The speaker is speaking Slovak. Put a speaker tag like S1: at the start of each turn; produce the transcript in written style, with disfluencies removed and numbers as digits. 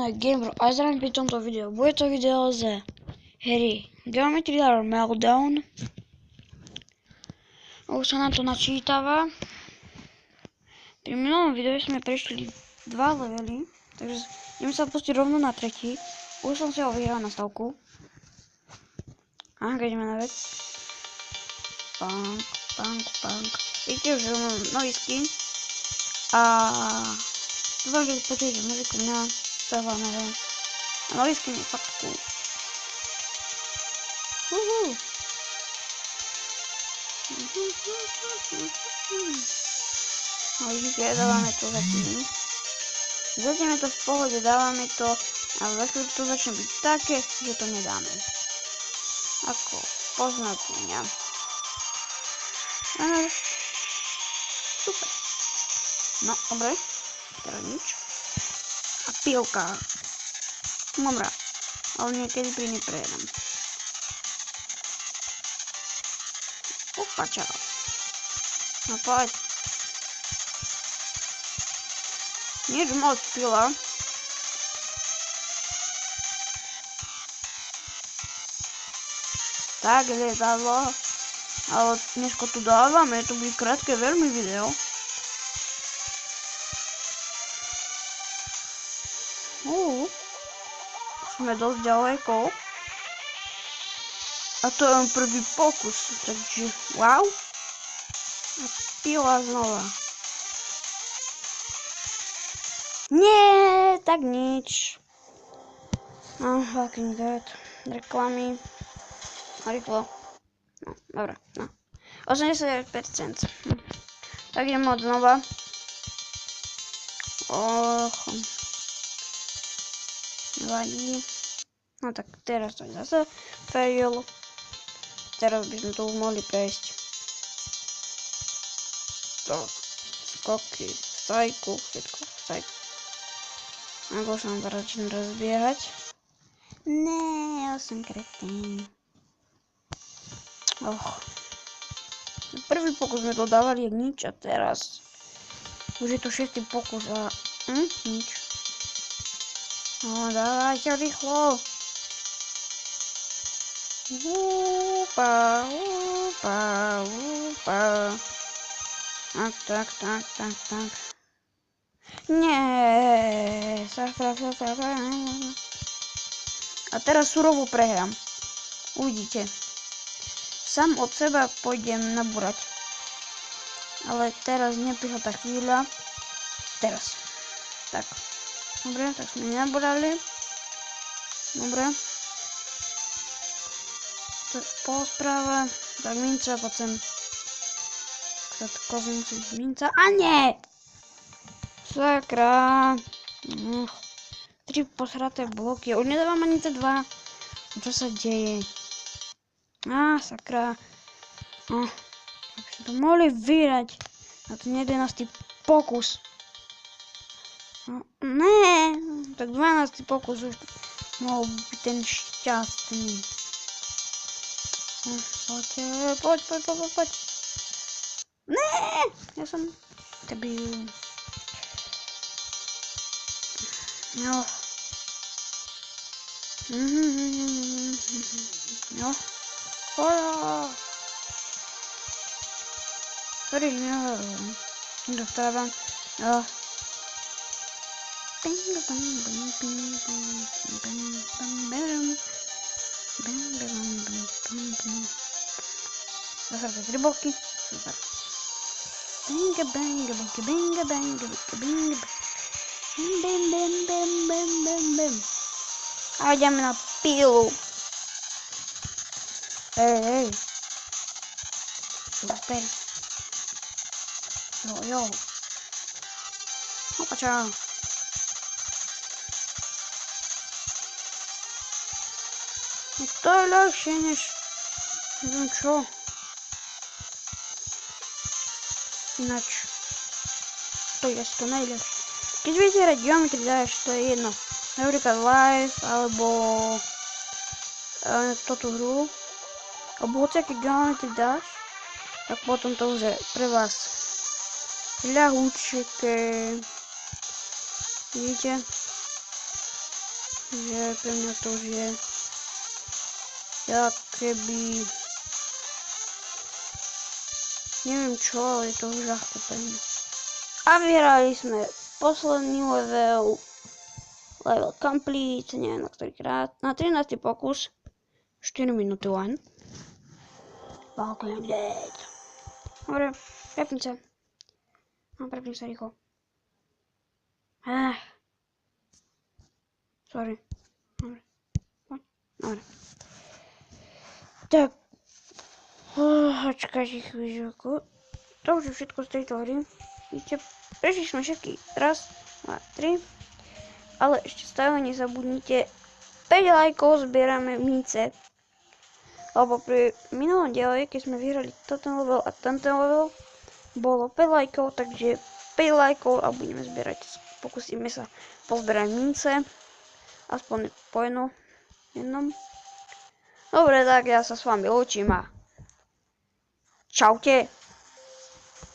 S1: meno je Gamer a zraň pri tomto videu. Bude to video z hry Geometry Dash Meltdown. Už sa nám to načítava. Pri minulom videu sme prešli 2 levely, takže ideme sa pustiť rovno na tretí. Už som si ho vyhral na stavku. A ideme na vec. Punk. Vidíte, že mám nový skin. A dúfam, že počujete muziku mňa. To je hlavné, že nový skin je fakt cool. No vidíte, dávame to zatím. Zatím je to v pohode, dávame to, ale za chvíľu to začne byť také, že to nedáme. Ako poznáte mňa. Super. No, dobre. Teraz nič. A pivka. Mám rád. Ale niekedy pri nej prejedem. Opa, čau. No poď. Nič moc pila. Tak, lietadlo. Ale dnesko tu dávame, to bude krátke veľmi video. Sme dosť ďaleko. A to je len prvý pokus, takže wow. A pila znova. Nie, tak nič. Fucking god. Reklamy. Rýchlo. No, dobre, no. 89%. Tak ideme od znova. Nevadí. No tak teraz to je zase fail. Teraz by sme to mohli prejsť. To skoky, sajku, všetko, sajku. Ako sa nám začne rozbiehať. Ne, ja som kretín. Prvý pokus sme to dávali jak nič a teraz už je to 6. pokus a nič. No dávajte rýchlo. Úpa. Tak. Nie. A teraz surovo prehrám. Uvidíte. Sám od seba pôjdem nabúrať. Ale teraz neprišla tá chvíľa. Teraz. Tak. Dobre, tak sme nenabúrali. Dobre. To je polspráva. Tak minca, potom krátko musí byť minca. A nie! Sakra. 3 posraté bloky. Už nedávam ani tie 2. Čo sa deje? Sakra. Tak sa to mohli vyrať na ten 11. pokus. Ne, tak 12. pokus už mohol byť ten šťastný. Poď. Ne, ja som debil. No. Sorry, dostávam. Zase 3 bloky. Super. Bam. A ideme na pilu. Hej. Super. Jo. Opa, čau. To je ľahšie než neviem čo. Ináč to je to najľahšie. Keď viete hrať Geometry Dash, to je jedno. Napríklad Live alebo toto hru. Alebo hociaké Geometry Dash, tak potom to už je pre vás ľahúčké. Vidíte? Že pre mňa to už je jak keby neviem čo, ale je to už ľahké pre mňa. A vyhrali sme posledný level complete, neviem na ktorýkrát, na 13. pokus, 4 minúty len. Walking Dead. Dobre, prepni sa. No, prepni sa rýchlo. Sorry. Dobre. Dobre. Tak. Čakajte chvíľku. To už je všetko z tejto hry. Vidíte, prešli sme všetky. Raz, 2, 3. Ale ešte stále nezabudnite. 5 lajkov zbierame mince. Lebo pri minulom diele, keď sme vyhrali toto level a tento level, bolo 5 lajkov, takže 5 lajkov a budeme zbierať. Pokúsime sa pozbierať mince. Aspoň po jednom. Dobre, tak ja sa s vami lúčim a čaute.